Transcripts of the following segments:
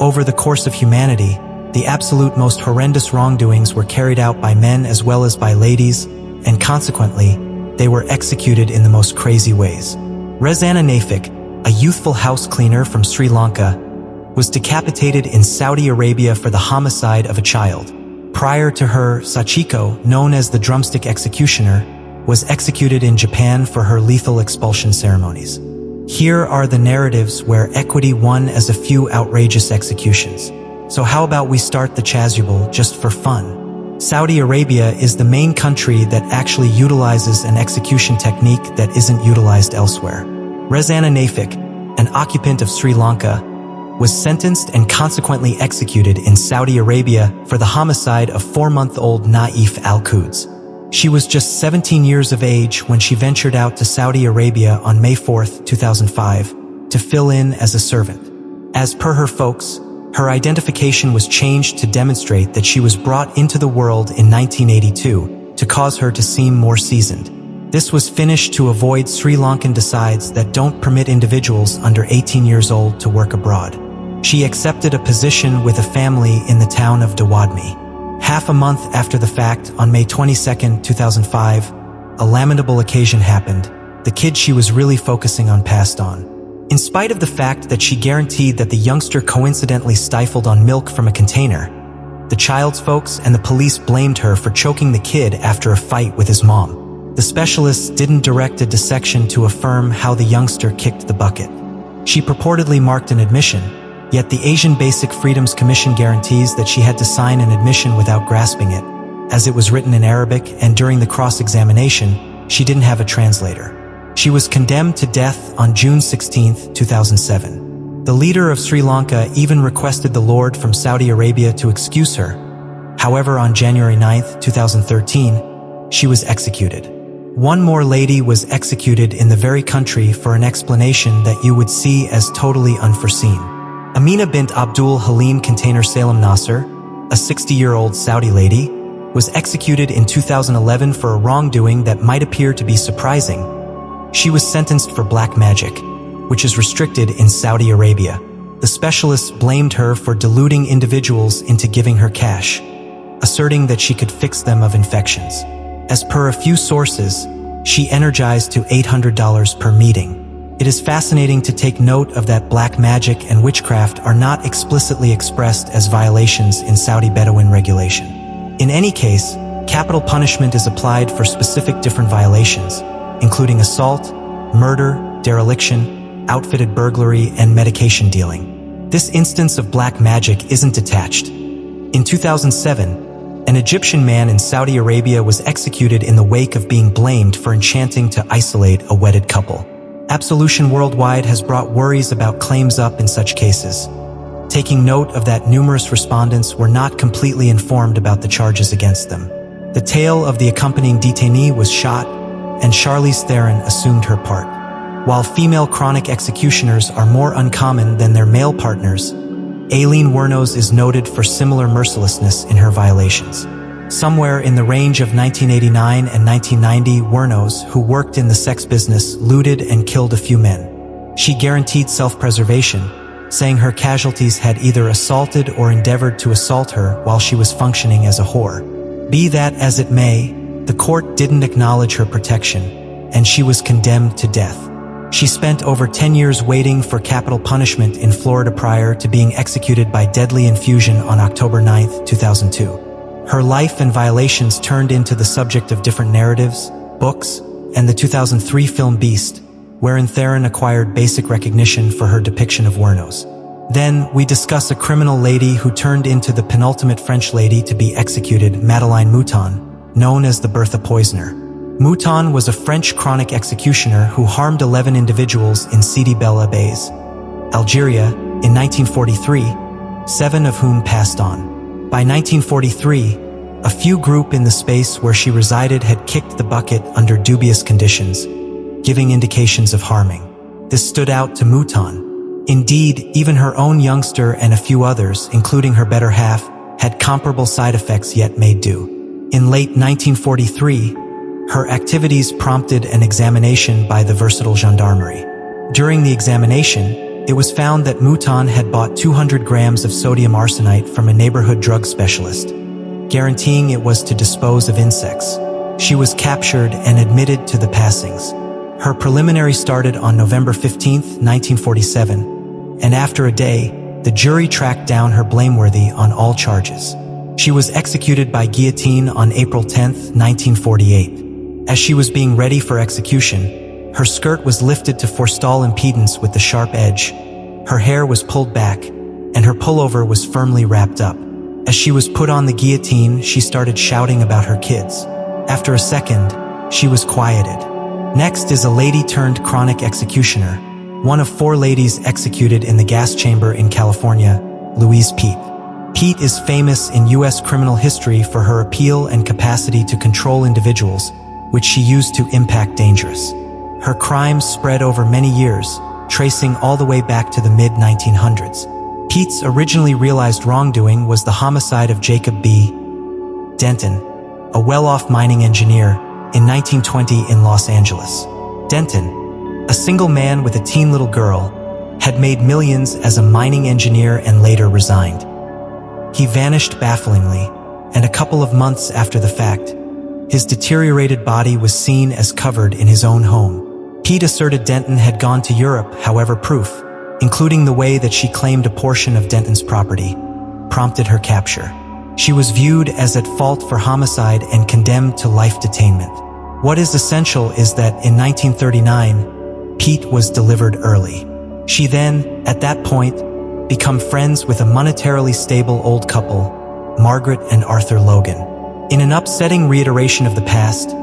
Over the course of humanity, the absolute most horrendous wrongdoings were carried out by men as well as by ladies, and consequently, they were executed in the most crazy ways. Rezana Nafik, a youthful house cleaner from Sri Lanka, was decapitated in Saudi Arabia for the homicide of a child. Prior to her, Sachiko, known as the drumstick executioner, was executed in Japan for her lethal expulsion ceremonies. Here are the narratives where equity won as a few outrageous executions. So how about we start the chasuble just for fun? Saudi Arabia is the main country that actually utilizes an execution technique that isn't utilized elsewhere. Rezana Nafik, an occupant of Sri Lanka, was sentenced and consequently executed in Saudi Arabia for the homicide of 4-month-old Naif Al-Quds. She was just 17 years of age when she ventured out to Saudi Arabia on May 4, 2005, to fill in as a servant. As per her folks, her identification was changed to demonstrate that she was brought into the world in 1982 to cause her to seem more seasoned. This was finished to avoid Sri Lankan decides that don't permit individuals under 18 years old to work abroad. She accepted a position with a family in the town of Dawadmi. Half a month after the fact, on May 22, 2005, a lamentable occasion happened. The kid she was really focusing on passed on. In spite of the fact that she guaranteed that the youngster coincidentally stifled on milk from a container, the child's folks and the police blamed her for choking the kid after a fight with his mom. The specialists didn't direct a dissection to affirm how the youngster kicked the bucket. She purportedly marked an admission, yet the Asian Basic Freedoms Commission guarantees that she had to sign an admission without grasping it, as it was written in Arabic, and during the cross-examination, she didn't have a translator. She was condemned to death on June 16, 2007. The leader of Sri Lanka even requested the Lord from Saudi Arabia to excuse her. However, on January 9, 2013, she was executed. One more lady was executed in the very country for an explanation that you would see as totally unforeseen. Amina bint Abdul Halim Container Salem Nasser, a 60-year-old Saudi lady, was executed in 2011 for a wrongdoing that might appear to be surprising. She was sentenced for black magic, which is restricted in Saudi Arabia. The specialists blamed her for deluding individuals into giving her cash, asserting that she could fix them of infections. As per a few sources, she energized to $800 per meeting. It is fascinating to take note of that black magic and witchcraft are not explicitly expressed as violations in Saudi Bedouin regulation. In any case, capital punishment is applied for specific different violations, including assault, murder, dereliction, outfitted burglary, and medication dealing. This instance of black magic isn't detached. In 2007, an Egyptian man in Saudi Arabia was executed in the wake of being blamed for enchanting to isolate a wedded couple. Absolution worldwide has brought worries about claims up in such cases. Taking note of that, numerous respondents were not completely informed about the charges against them. The tail of the accompanying detainee was shot, and Charlize Theron assumed her part. While female chronic executioners are more uncommon than their male partners, Aileen Wuornos is noted for similar mercilessness in her violations. Somewhere in the range of 1989 and 1990, Wuornos, who worked in the sex business, looted and killed a few men. She guaranteed self-preservation, saying her casualties had either assaulted or endeavored to assault her while she was functioning as a whore. Be that as it may, the court didn't acknowledge her protection, and she was condemned to death. She spent over 10 years waiting for capital punishment in Florida prior to being executed by deadly infusion on October 9, 2002. Her life and violations turned into the subject of different narratives, books, and the 2003 film Beast, wherein Theron acquired basic recognition for her depiction of Wuornos. Then, we discuss a criminal lady who turned into the penultimate French lady to be executed, Madeleine Mouton, known as the Bertha Poisoner. Mouton was a French chronic executioner who harmed 11 individuals in Sidi Bel Abbes, Algeria, in 1943, 7 of whom passed on. By 1943, a few group in the space where she resided had kicked the bucket under dubious conditions, giving indications of harming. This stood out to Mouton. Indeed, even her own youngster and a few others, including her better half, had comparable side effects yet made do. In late 1943, her activities prompted an examination by the versatile gendarmerie. During the examination, it was found that Mouton had bought 200 grams of sodium arsenite from a neighborhood drug specialist, guaranteeing it was to dispose of insects. She was captured and admitted to the passings. Her preliminary started on November 15, 1947, and after a day, the jury tracked down her blameworthy on all charges. She was executed by guillotine on April 10, 1948. As she was being ready for execution, her skirt was lifted to forestall impedance with the sharp edge. Her hair was pulled back, and her pullover was firmly wrapped up. As she was put on the guillotine, she started shouting about her kids. After a second, she was quieted. Next is a lady-turned-chronic executioner, one of 4 ladies executed in the gas chamber in California, Louise Peete. Peete is famous in U.S. criminal history for her appeal and capacity to control individuals, which she used to impact dangerous. Her crimes spread over many years, tracing all the way back to the mid-1900s. Peete's originally realized wrongdoing was the homicide of Jacob B. Denton, a well-off mining engineer, in 1920 in Los Angeles. Denton, a single man with a teen little girl, had made millions as a mining engineer and later resigned. He vanished bafflingly, and a couple of months after the fact, his deteriorated body was seen as covered in his own home. Peete asserted Denton had gone to Europe, however proof, including the way that she claimed a portion of Denton's property, prompted her capture. She was viewed as at fault for homicide and condemned to life detainment. What is essential is that in 1939, Peete was delivered early. She then, at that point, became friends with a monetarily stable old couple, Margaret and Arthur Logan. In an upsetting reiteration of the past,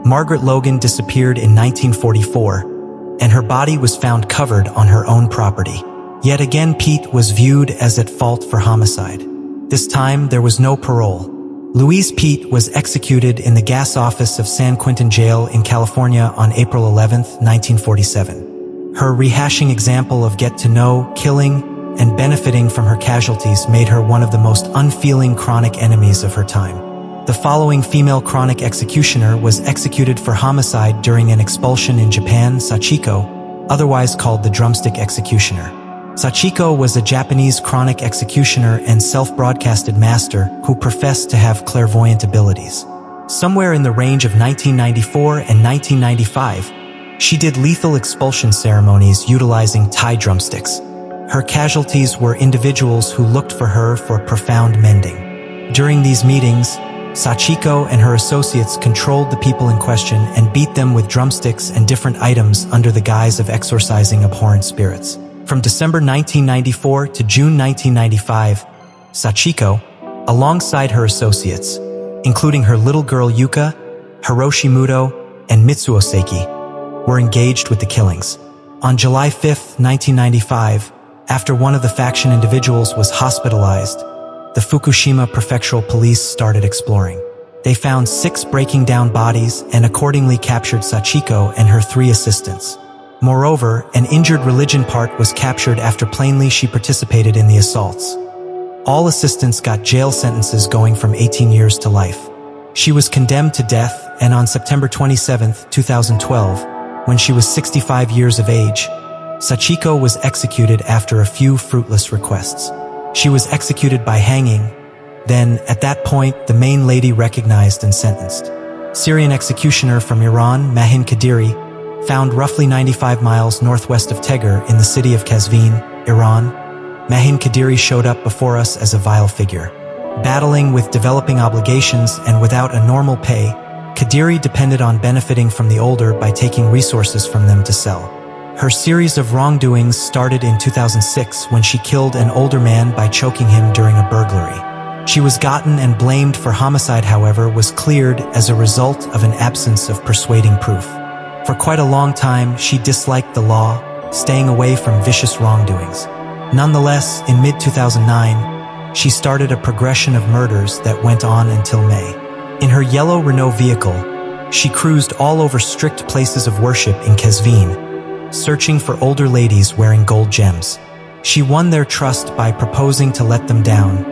Margaret Logan disappeared in 1944, and her body was found covered on her own property. Yet again, Peete was viewed as at fault for homicide. This time, there was no parole. Louise Peete was executed in the gas office of San Quentin Jail in California on April 11, 1947. Her rehashing example of get-to-know, killing, and benefiting from her casualties made her one of the most unfeeling chronic enemies of her time. The following female chronic executioner was executed for homicide during an expulsion in Japan: Sachiko, otherwise called the drumstick executioner. Sachiko was a Japanese chronic executioner and self-broadcasted master who professed to have clairvoyant abilities. Somewhere in the range of 1994 and 1995, she did lethal expulsion ceremonies utilizing Thai drumsticks. Her casualties were individuals who looked for her for profound mending. During these meetings, Sachiko and her associates controlled the people in question and beat them with drumsticks and different items under the guise of exorcising abhorrent spirits. From December 1994 to June 1995, Sachiko, alongside her associates, including her little girl Yuka, Hiroshi Muto, and Mitsuo Seiki, were engaged with the killings. On July 5, 1995, after one of the faction individuals was hospitalized, the Fukushima Prefectural Police started exploring. They found 6 breaking down bodies and accordingly captured Sachiko and her 3 assistants. Moreover, an injured religion part was captured after plainly she participated in the assaults. All assistants got jail sentences going from 18 years to life. She was condemned to death, and on September 27, 2012, when she was 65 years of age, Sachiko was executed after a few fruitless requests. She was executed by hanging. Then, at that point, the main lady recognized and sentenced. Syrian executioner from Iran, Mahin Kadiri, found roughly 95 miles northwest of Tegher in the city of Qazvin, Iran. Mahin Kadiri showed up before us as a vile figure. Battling with developing obligations and without a normal pay, Kadiri depended on benefiting from the older by taking resources from them to sell. Her series of wrongdoings started in 2006 when she killed an older man by choking him during a burglary. She was gotten and blamed for homicide, however, was cleared as a result of an absence of persuading proof. For quite a long time, she disliked the law, staying away from vicious wrongdoings. Nonetheless, in mid-2009, she started a progression of murders that went on until May. In her yellow Renault vehicle, she cruised all over strict places of worship in Qazvin, searching for older ladies wearing gold gems. She won their trust by proposing to let them down,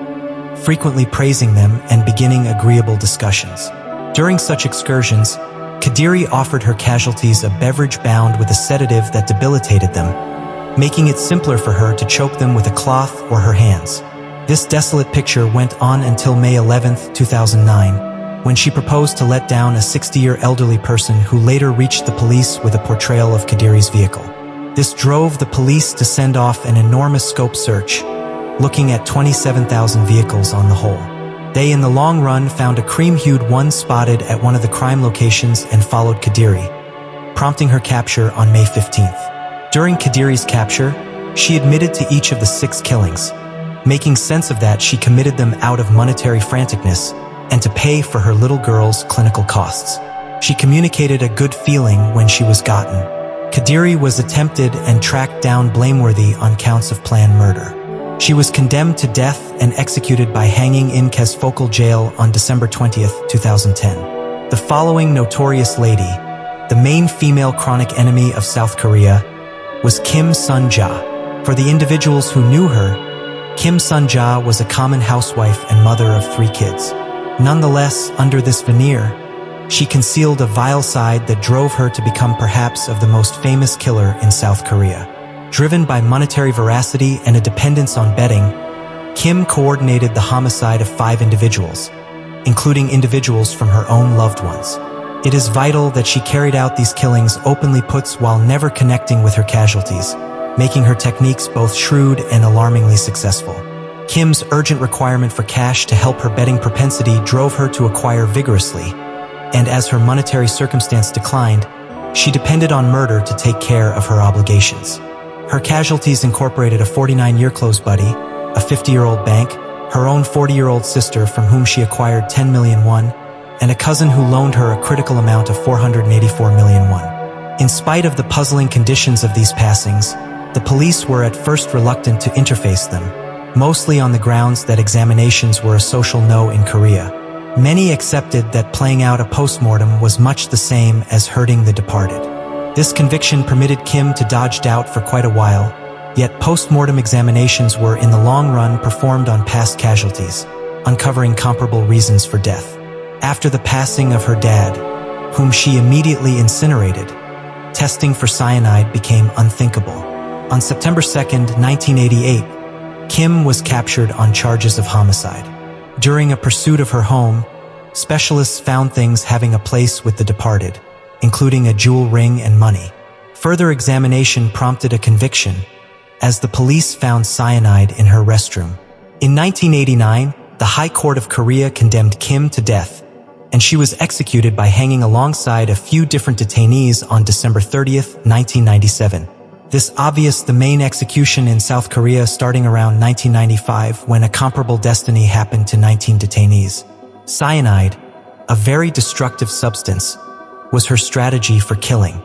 frequently praising them and beginning agreeable discussions. During such excursions, Kadiri offered her casualties a beverage bound with a sedative that debilitated them, making it simpler for her to choke them with a cloth or her hands. This desolate picture went on until May 11, 2009, when she proposed to let down a 60-year elderly person who later reached the police with a portrayal of Kadiri's vehicle. This drove the police to send off an enormous scope search, looking at 27,000 vehicles on the whole. They, in the long run, found a cream-hued one spotted at one of the crime locations and followed Kadiri, prompting her capture on May 15th. During Kadiri's capture, she admitted to each of the 6 killings. Making sense of that, she committed them out of monetary franticness and to pay for her little girl's clinical costs. She communicated a good feeling when she was gotten. Kadiri was attempted and tracked down blameworthy on counts of planned murder. She was condemned to death and executed by hanging in Kesfocal jail on December 20, 2010. The following notorious lady, the main female chronic enemy of South Korea, was Kim Sun-ja. For the individuals who knew her, Kim Sun-ja was a common housewife and mother of 3 kids. Nonetheless, under this veneer, she concealed a vile side that drove her to become perhaps of the most famous killer in South Korea. Driven by monetary veracity and a dependence on betting, Kim coordinated the homicide of 5 individuals, including individuals from her own loved ones. It is vital that she carried out these killings openly while never connecting with her casualties, making her techniques both shrewd and alarmingly successful. Kim's urgent requirement for cash to help her betting propensity drove her to acquire vigorously, and as her monetary circumstance declined, she depended on murder to take care of her obligations. Her casualties incorporated a 49-year close buddy, a 50-year-old bank, her own 40-year-old sister from whom she acquired 10 million won, and a cousin who loaned her a critical amount of 484 million won. In spite of the puzzling conditions of these passings, the police were at first reluctant to interface them, mostly on the grounds that examinations were a social no in Korea. Many accepted that playing out a postmortem was much the same as hurting the departed. This conviction permitted Kim to dodge doubt for quite a while, yet post-mortem examinations were in the long run performed on past casualties, uncovering comparable reasons for death. After the passing of her dad, whom she immediately incinerated, testing for cyanide became unthinkable. On September 2, 1988, Kim was captured on charges of homicide. During a pursuit of her home, specialists found things having a place with the departed, including a jewel ring and money. Further examination prompted a conviction, as the police found cyanide in her restroom. In 1989, the High Court of Korea condemned Kim to death, and she was executed by hanging alongside a few different detainees on December 30, 1997. This obvious the main execution in South Korea starting around 1995 when a comparable destiny happened to 19 detainees. Cyanide, a very destructive substance, was her strategy for killing.